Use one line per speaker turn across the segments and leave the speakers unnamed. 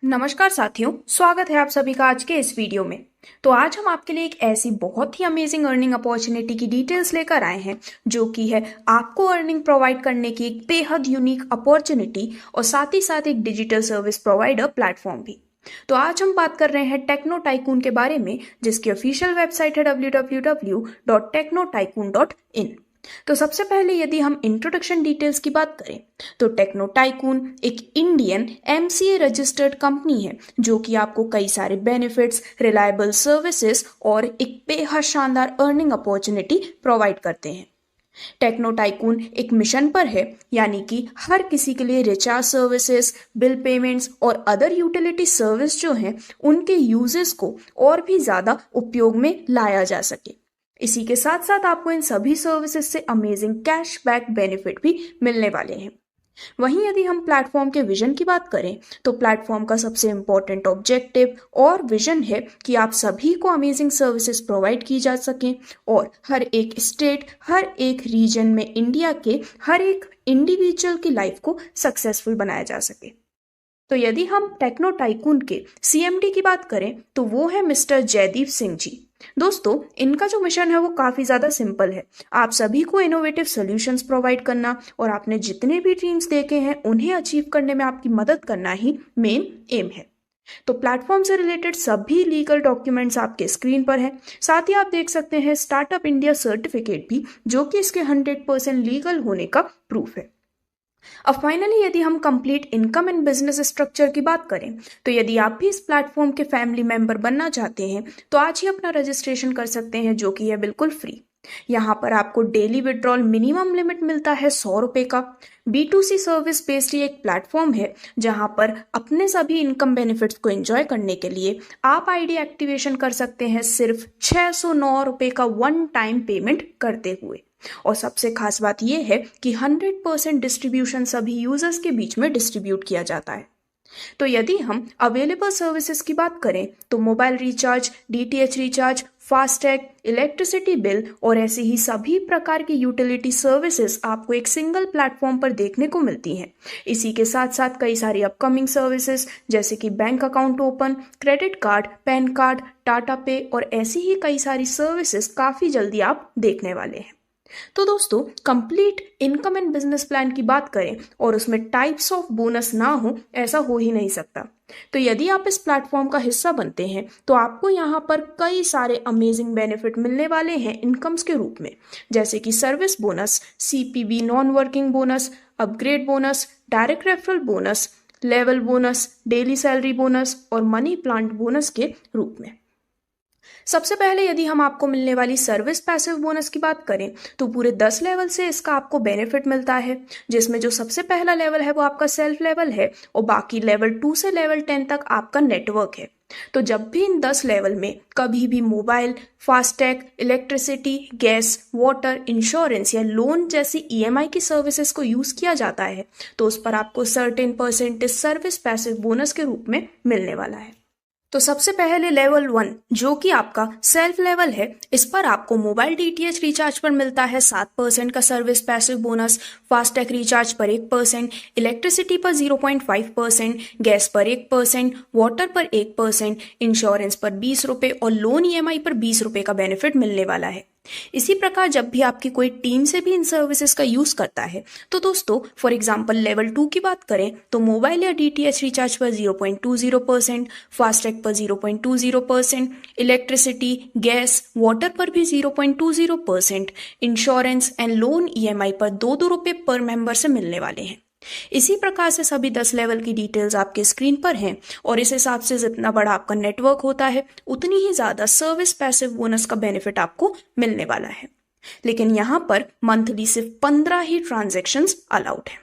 नमस्कार साथियों, स्वागत है आप सभी का आज के इस वीडियो में। तो आज हम आपके लिए एक ऐसी बहुत ही अमेजिंग अर्निंग अपॉर्चुनिटी की डिटेल्स लेकर आए हैं जो कि है आपको अर्निंग प्रोवाइड करने की एक बेहद यूनिक अपॉर्चुनिटी और साथ ही साथ एक डिजिटल सर्विस प्रोवाइडर प्लेटफॉर्म भी। तो आज हम बात कर रहे हैं टेक्नो टाइकून के बारे में, जिसकी ऑफिशियल वेबसाइट है www.technotycoon.in। तो सबसे पहले यदि हम इंट्रोडक्शन डिटेल्स की बात करें तो टेक्नो टाइकून एक इंडियन एमसीए रजिस्टर्ड कंपनी है जो कि आपको कई सारे बेनिफिट्स, रिलायबल सर्विसेज और एक बेहद शानदार अर्निंग अपॉर्चुनिटी प्रोवाइड करते हैं। टेक्नो टाइकून एक मिशन पर है, यानी कि हर किसी के लिए रिचार्ज सर्विसेज, बिल पेमेंट्स और अदर यूटिलिटी सर्विस जो हैं उनके यूजेस को और भी ज्यादा उपयोग में लाया जा सके। इसी के साथ साथ आपको इन सभी सर्विसेज से अमेजिंग कैशबैक बेनिफिट भी मिलने वाले हैं। वहीं यदि हम प्लेटफॉर्म के विजन की बात करें तो प्लेटफॉर्म का सबसे इंपॉर्टेंट ऑब्जेक्टिव और विजन है कि आप सभी को अमेजिंग सर्विसेज प्रोवाइड की जा सकें और हर एक स्टेट, हर एक रीजन में इंडिया के हर एक इंडिविजुअल की लाइफ को सक्सेसफुल बनाया जा सके। तो यदि हम टेक्नो टाइकून के सीएमडी की बात करें तो वो है मिस्टर जयदीप सिंह जी। दोस्तों, इनका जो मिशन है वो काफी ज्यादा सिंपल है। आप सभी को इनोवेटिव सॉल्यूशंस प्रोवाइड करना और आपने जितने भी ड्रीम्स देखे हैं उन्हें अचीव करने में आपकी मदद करना ही मेन एम है। तो प्लेटफॉर्म से रिलेटेड सभी लीगल डॉक्यूमेंट्स आपके स्क्रीन पर हैं। साथ ही आप देख सकते हैं स्टार्टअप इंडिया सर्टिफिकेट भी, जो कि इसके 100% लीगल होने का प्रूफ है। अब फाइनली यदि हम complete income and business structure की बात करें तो यदि आप भी इस प्लेटफॉर्म के फैमिली मेंबर बनना चाहते हैं तो आज ही अपना रजिस्ट्रेशन कर सकते हैं, जो कि है बिल्कुल फ्री। यहाँ पर आपको डेली विड्रॉल मिनिमम लिमिट मिलता है 100 रुपए का। B2C सर्विस बेस्ड ये एक प्लेटफॉर्म है जहां पर अपने सभी इनकम बेनिफिट्स को एंजॉय करने के लिए आप आईडी एक्टिवेशन कर सकते हैं सिर्फ 609 रुपए का वन टाइम पेमेंट करते हुए। और सबसे खास बात यह है कि 100% डिस्ट्रीब्यूशन सभी यूजर्स के बीच में डिस्ट्रीब्यूट किया जाता है। तो यदि हम अवेलेबल सर्विसेज की बात करें तो mobile recharge, DTH recharge, FASTag, electricity bill और ऐसे ही सभी प्रकार की यूटिलिटी सर्विसेज आपको एक सिंगल प्लेटफॉर्म पर देखने को मिलती हैं। इसी के साथ साथ कई सारी अपकमिंग सर्विसेज जैसे कि bank account open, credit card, pan card, Tata पे और ऐसी ही कई सारी सर्विसेज काफी जल्दी आप देखने वाले हैं। तो दोस्तों, complete income and business plan की बात करें और उसमें टाइप्स ऑफ बोनस ना हो, ऐसा हो ही नहीं सकता। तो यदि आप इस प्लेटफॉर्म का हिस्सा बनते हैं तो आपको यहाँ पर कई सारे अमेजिंग बेनिफिट मिलने वाले हैं इनकम्स के रूप में, जैसे कि service bonus, CPB non working bonus, upgrade bonus, direct referral bonus, level bonus, daily salary bonus और मनी प्लांट बोनस के रूप में। सबसे पहले यदि हम आपको मिलने वाली सर्विस पैसिव बोनस की बात करें तो पूरे 10 लेवल से इसका आपको बेनिफिट मिलता है, जिसमें जो सबसे पहला लेवल है वो आपका सेल्फ लेवल है और बाकी लेवल 2 से लेवल 10 तक आपका नेटवर्क है। तो जब भी इन 10 लेवल में कभी भी mobile, FASTag, electricity, gas, water, insurance या लोन जैसी ईएमआई की सर्विसेज को यूज किया जाता है तो उस पर आपको certain percentage service passive bonus के रूप में मिलने वाला है। तो सबसे पहले लेवल 1 जो कि आपका सेल्फ लेवल है, इस पर आपको मोबाइल डीटीएच रिचार्ज पर मिलता है 7% का service passive bonus, FASTag recharge पर 1%, इलेक्ट्रिसिटी पर 0.5%, गैस पर 1%, वाटर पर 1%, इंश्योरेंस पर 20 रुपए और लोन ईएमआई पर 20 रुपए का बेनिफिट मिलने वाला है। इसी प्रकार जब भी आपकी कोई टीम से भी इन सर्विसेज का यूज करता है तो दोस्तों, फॉर एग्जांपल लेवल 2 की बात करें तो मोबाइल या डीटीएच रिचार्ज पर 0.20%, फास्टैग पर 0.20%, इलेक्ट्रिसिटी, गैस, वाटर पर भी 0.20%, इंश्योरेंस एंड लोन ईएमआई पर 2-2 रुपए पर मेंबर से मिलने वाले हैं। इसी प्रकार से सभी 10 लेवल की डिटेल्स आपके स्क्रीन पर हैं और इस हिसाब से जितना बड़ा आपका नेटवर्क होता है उतनी ही ज्यादा सर्विस पैसिव बोनस का बेनिफिट आपको मिलने वाला है। लेकिन यहां पर मंथली सिर्फ 15 ही ट्रांजैक्शंस अलाउड है।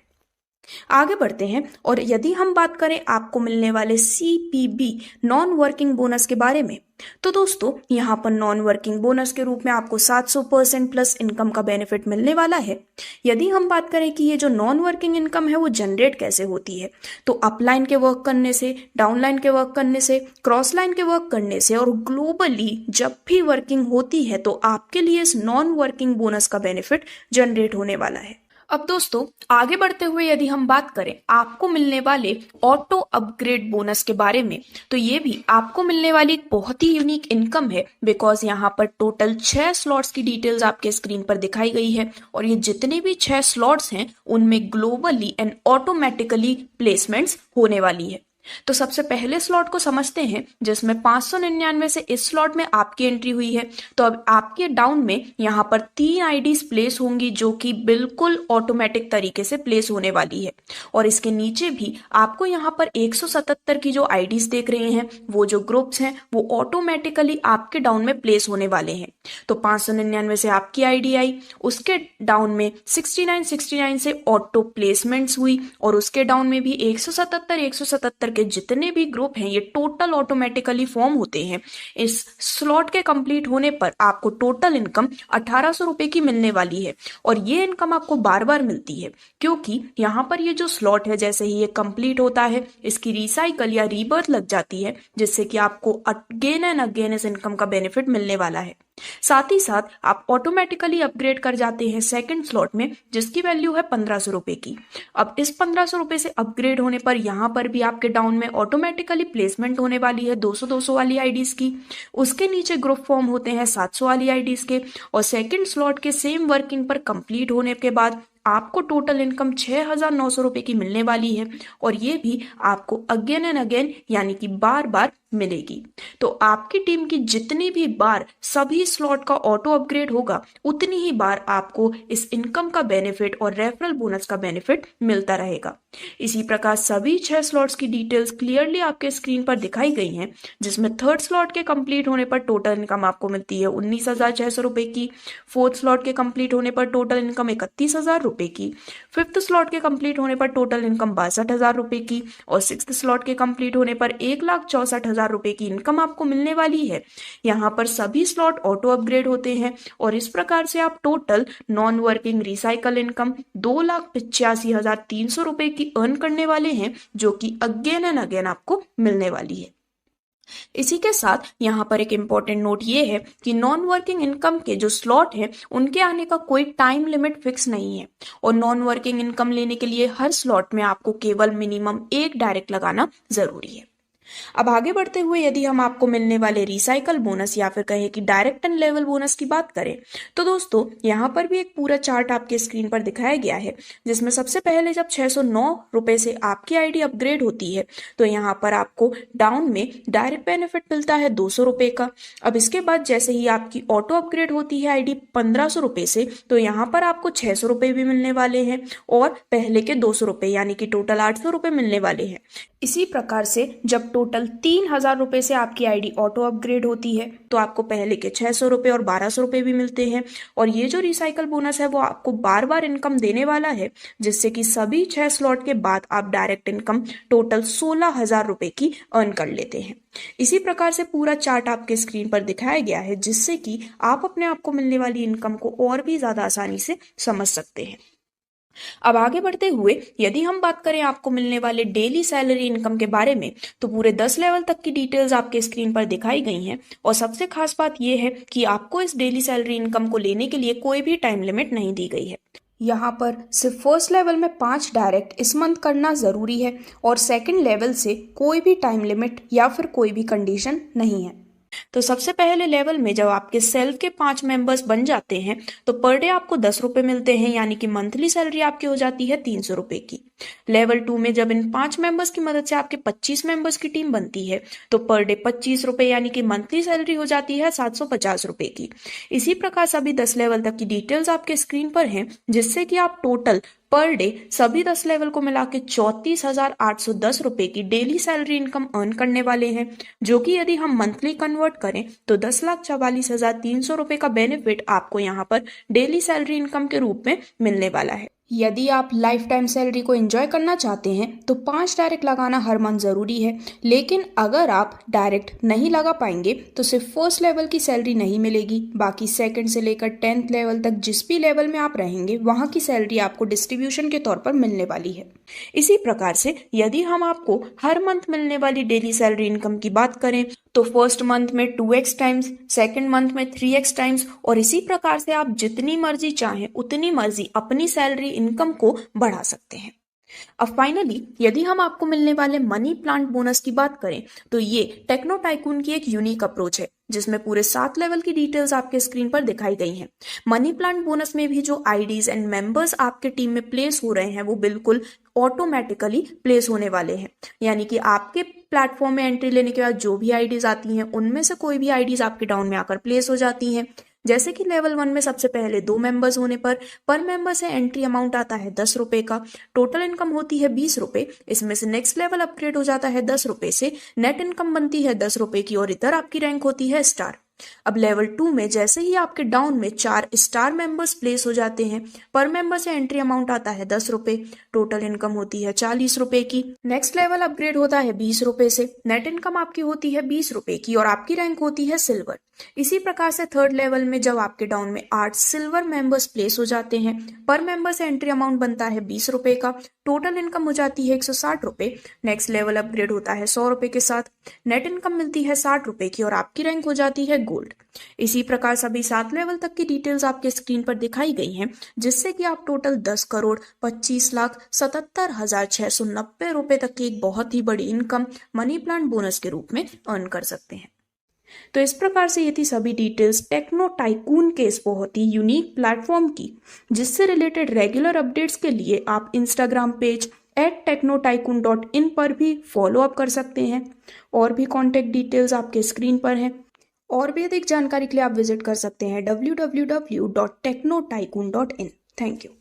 आगे बढ़ते हैं और यदि हम बात करें आपको मिलने वाले सीपीबी नॉन वर्किंग बोनस के बारे में तो दोस्तों, यहाँ पर नॉन वर्किंग बोनस के रूप में आपको 700% प्लस इनकम का बेनिफिट मिलने वाला है। यदि हम बात करें कि ये जो नॉन वर्किंग इनकम है वो जनरेट कैसे होती है, तो अपलाइन के वर्क करने से, डाउनलाइन के वर्क करने से, क्रॉस लाइन के वर्क करने से और ग्लोबली जब भी वर्किंग होती है तो आपके लिए इस नॉन वर्किंग बोनस का बेनिफिट जनरेट होने वाला है। अब दोस्तों आगे बढ़ते हुए यदि हम बात करें आपको मिलने वाले ऑटो अपग्रेड बोनस के बारे में, तो ये भी आपको मिलने वाली एक बहुत ही यूनिक इनकम है। बिकॉज यहाँ पर टोटल 6 स्लॉट्स की डिटेल्स आपके स्क्रीन पर दिखाई गई है और ये जितने भी 6 स्लॉट्स हैं उनमें ग्लोबली एंड ऑटोमेटिकली प्लेसमेंट्स होने वाली है। तो सबसे पहले स्लॉट को समझते हैं जिसमें 599 से इस स्लॉट में आपकी एंट्री हुई है। तो अब आपके डाउन में यहाँ पर 3 आईडीज प्लेस होंगी जो कि बिल्कुल ऑटोमेटिक तरीके से प्लेस होने वाली है। और इसके नीचे भी आपको यहाँ पर 177 की जो आईडीज देख रहे हैं वो जो ग्रुप्स हैं वो ऑटोमेटिकली आपके डाउन में प्लेस होने वाले हैं। तो 599 से आपकी आईडी आई, उसके डाउन में 69 से ऑटो प्लेसमेंट्स हुई और उसके डाउन में भी 177 के जितने भी ग्रुप हैं ये टोटल ऑटोमेटिकली फॉर्म होते हैं। इस स्लॉट के कंप्लीट होने पर आपको टोटल इनकम 1800 रुपए की मिलने वाली है और ये इनकम आपको बार बार मिलती है क्योंकि यहाँ पर ये जो स्लॉट है जैसे ही ये कंप्लीट होता है इसकी रिसाइकल या रीबर्थ लग जाती है जिससे कि आपको अगेन एंड अगेन इस इनकम का बेनिफिट मिलने वाला है। साथ ही साथ आप ऑटोमेटिकली अपग्रेड कर जाते हैं सेकंड स्लॉट में जिसकी वैल्यू है 1500 रुपए की। अब इस 1500 रुपए से अपग्रेड होने पर यहाँ पर भी आपके डाउन में ऑटोमेटिकली प्लेसमेंट होने वाली है 200 वाली आईडीज की। उसके नीचे ग्रुप फॉर्म होते हैं 700 वाली आईडीज के और सेकंड स्लॉट के सेम वर्किंग पर कंप्लीट होने के बाद आपको टोटल इनकम 6900 रुपए की मिलने वाली है और ये भी आपको अगेन एंड अगेन यानी कि बार बार मिलेगी। तो आपकी टीम की जितनी भी बार सभी स्लॉट का ऑटो अपग्रेड होगा उतनी ही बार आपको इस इनकम का बेनिफिट और रेफरल बोनस का बेनिफिट मिलता रहेगा। इसी प्रकार सभी 6 स्लॉट्स की डिटेल्स क्लियरली आपके स्क्रीन पर दिखाई गई हैं जिसमें थर्ड स्लॉट के कंप्लीट होने पर टोटल इनकम आपको मिलती है 19,600 रुपए की, फोर्थ स्लॉट के कंप्लीट होने पर टोटल इनकम 31,000 रुपए की, फिफ्थ स्लॉट के कंप्लीट होने पर टोटल इनकम 62,000 रुपए की और सिक्स्थ स्लॉट के कंप्लीट होने पर 1,64,000 रुपए की इनकम आपको मिलने वाली है। यहाँ पर सभी स्लॉट ऑटो अपग्रेड होते हैं और इस प्रकार से आप total non working recycle income 2,85,300 रुपए की अर्न करने वाले हैं जो कि अगेन एंड अगेन आपको मिलने वाली है। इसी के साथ यहाँ पर एक इम्पॉर्टेंट नोट ये है कि नॉन वर्किंग इनकम के जो स्लॉट है उनके आने का कोई टाइम लिमिट फिक्स नहीं है और नॉन वर्किंग इनकम लेने के लिए हर स्लॉट में आपको केवल मिनिमम 1 डायरेक्ट लगाना जरूरी है। अब आगे बढ़ते हुए यदि हम आपको मिलने वाले रिसाइकल बोनस या फिर कहें कि डायरेक्ट एंड लेवल बोनस की बात करें तो दोस्तों यहाँ पर भी एक पूरा चार्ट आपके स्क्रीन पर दिखाया गया है जिसमें सबसे पहले जब 609 रुपए से आपकी आईडी अपग्रेड होती है तो यहाँ पर आपको डाउन में डायरेक्ट बेनिफिट मिलता है 200 रुपए का। अब इसके बाद जैसे ही आपकी ऑटो अपग्रेड होती है आईडी 1500 रुपए से तो यहाँ पर आपको 600 रुपए भी मिलने वाले हैं और पहले के 200 रुपए यानी कि टोटल 800 रुपए मिलने वाले हैं। इसी प्रकार से जब टोटल 3,000 रुपए से आपकी आईडी ऑटो अपग्रेड होती है तो आपको पहले के 600 रुपए और 1200 रुपए भी मिलते हैं और ये जो रिसाइकल बोनस है वो आपको बार बार इनकम देने वाला है जिससे कि सभी 6 स्लॉट के बाद आप डायरेक्ट इनकम टोटल 16,000 रुपए की अर्न कर लेते हैं। इसी प्रकार से पूरा चार्ट आपके स्क्रीन पर दिखाया गया है जिससे कि आप अपने आप को मिलने वाली इनकम को और भी ज्यादा आसानी से समझ सकते हैं। अब आगे बढ़ते हुए यदि हम बात करें आपको मिलने वाले डेली सैलरी इनकम के बारे में तो पूरे 10 लेवल तक की डिटेल्स आपके स्क्रीन पर दिखाई गई हैं और सबसे खास बात यह है कि आपको इस डेली सैलरी इनकम को लेने के लिए कोई भी टाइम लिमिट नहीं दी गई है। यहाँ पर सिर्फ फर्स्ट लेवल में 5 डायरेक्ट इस मंथ करना जरूरी है और सेकंड लेवल से कोई भी टाइम लिमिट या फिर कोई भी कंडीशन नहीं है। तो सबसे पहले लेवल में जब आपके सेल्फ के 5 मेंबर्स बन जाते हैं तो पर डे आपको 10 रुपए मिलते हैं यानी कि मंथली सैलरी आपकी हो जाती है 300 रुपए की। लेवल 2 में जब इन 5 मेंबर्स की मदद से आपके 25 मेंबर्स की टीम बनती है तो पर डे 25 रुपए यानी कि मंथली सैलरी हो जाती है 750 रुपए की। इसी प्रकार सभी 10 लेवल तक की डिटेल्स आपके स्क्रीन पर हैं जिससे कि आप टोटल पर डे सभी 10 लेवल को मिला के 34,810 रुपए की डेली सैलरी इनकम अर्न करने वाले हैं जो कि यदि हम मंथली कन्वर्ट करें तो 10,44,300 रुपए का बेनिफिट आपको यहाँ पर डेली सैलरी इनकम के रूप में मिलने वाला है। यदि आप लाइफ टाइम सैलरी को एंजॉय करना चाहते हैं तो 5 डायरेक्ट लगाना हर मंथ ज़रूरी है, लेकिन अगर आप डायरेक्ट नहीं लगा पाएंगे तो सिर्फ फर्स्ट लेवल की सैलरी नहीं मिलेगी, बाकी सेकंड से लेकर 10th लेवल तक जिस भी लेवल में आप रहेंगे वहां की सैलरी आपको डिस्ट्रीब्यूशन के तौर पर मिलने वाली है। इसी प्रकार से यदि हम आपको हर मंथ मिलने वाली डेली सैलरी इनकम की बात करें तो फर्स्ट मंथ में 2x टाइम्स, सेकंड मंथ में 3x टाइम्स और इसी प्रकार से आप जितनी मर्जी चाहें उतनी मर्जी अपनी सैलरी इनकम को बढ़ा सकते हैं। अब फाइनली यदि हम आपको मिलने वाले मनी प्लांट बोनस की बात करें तो ये टेक्नो टाइकून की एक यूनिक अप्रोच है जिसमें पूरे 7 लेवल की डिटेल्स आपके स्क्रीन पर दिखाई गई हैं। मनी प्लांट बोनस में भी जो आईडीज एंड मेंबर्स आपके टीम में प्लेस हो रहे हैं वो बिल्कुल ऑटोमेटिकली प्लेस होने वाले हैं, यानी कि आपके प्लेटफॉर्म में एंट्री लेने के बाद जो भी आईडीज आती हैं उनमें से कोई भी आईडीज आपके डाउन में आकर प्लेस हो जाती हैं। जैसे कि लेवल 1 में सबसे पहले 2 मेंबर्स होने पर मेंबर से एंट्री अमाउंट आता है 10 रुपए का, टोटल इनकम होती है 20 रुपए। इसमें से नेक्स्ट लेवल अपग्रेड हो जाता है 10 रुपए से, नेट इनकम बनती है 10 रुपए की और इधर आपकी रैंक होती है स्टार। अब लेवल 2 में जैसे ही आपके डाउन में 4 स्टार मेंबर्स प्लेस हो जाते हैं, पर मेंबर से एंट्री अमाउंट आता है 10 रुपए, टोटल इनकम होती है 40 रुपए की। नेक्स्ट लेवल अपग्रेड होता है 20 रुपए से, नेट इनकम आपकी होती है 20 रुपए की और आपकी रैंक होती है सिल्वर। इसी प्रकार से थर्ड लेवल में जब आपके डाउन में 8 सिल्वर मेंबर्स प्लेस हो जाते हैं, पर मेंबर से एंट्री अमाउंट बनता है 20 रुपए का, टोटल इनकम हो जाती है 160 रुपए। नेक्स्ट लेवल अपग्रेड होता है 100 रुपए के साथ, नेट इनकम मिलती है 60 रुपए की और आपकी रैंक हो जाती है गोल्ड। इसी प्रकार सभी 7 लेवल तक की डिटेल्स आपके स्क्रीन पर दिखाई गई हैं, जिससे कि आप टोटल 10,25,77,690 रुपए तक की एक बहुत ही बड़ी इनकम मनी प्लांट बोनस के रूप में अर्न कर सकते हैं। तो इस प्रकार से ये थी सभी डिटेल्स टेक्नो टाइकून के इस बहुत ही यूनिक प्लेटफॉर्म की, जिससे रिलेटेड रेगुलर अपडेट्स के लिए आप इंस्टाग्राम पेज @technotycoon.in पर भी फॉलो अप कर सकते हैं। और भी कॉन्टेक्ट डिटेल्स आपके स्क्रीन पर हैं। और भी अधिक जानकारी के लिए आप विजिट कर सकते हैं www.technotycoon.in। Thank you.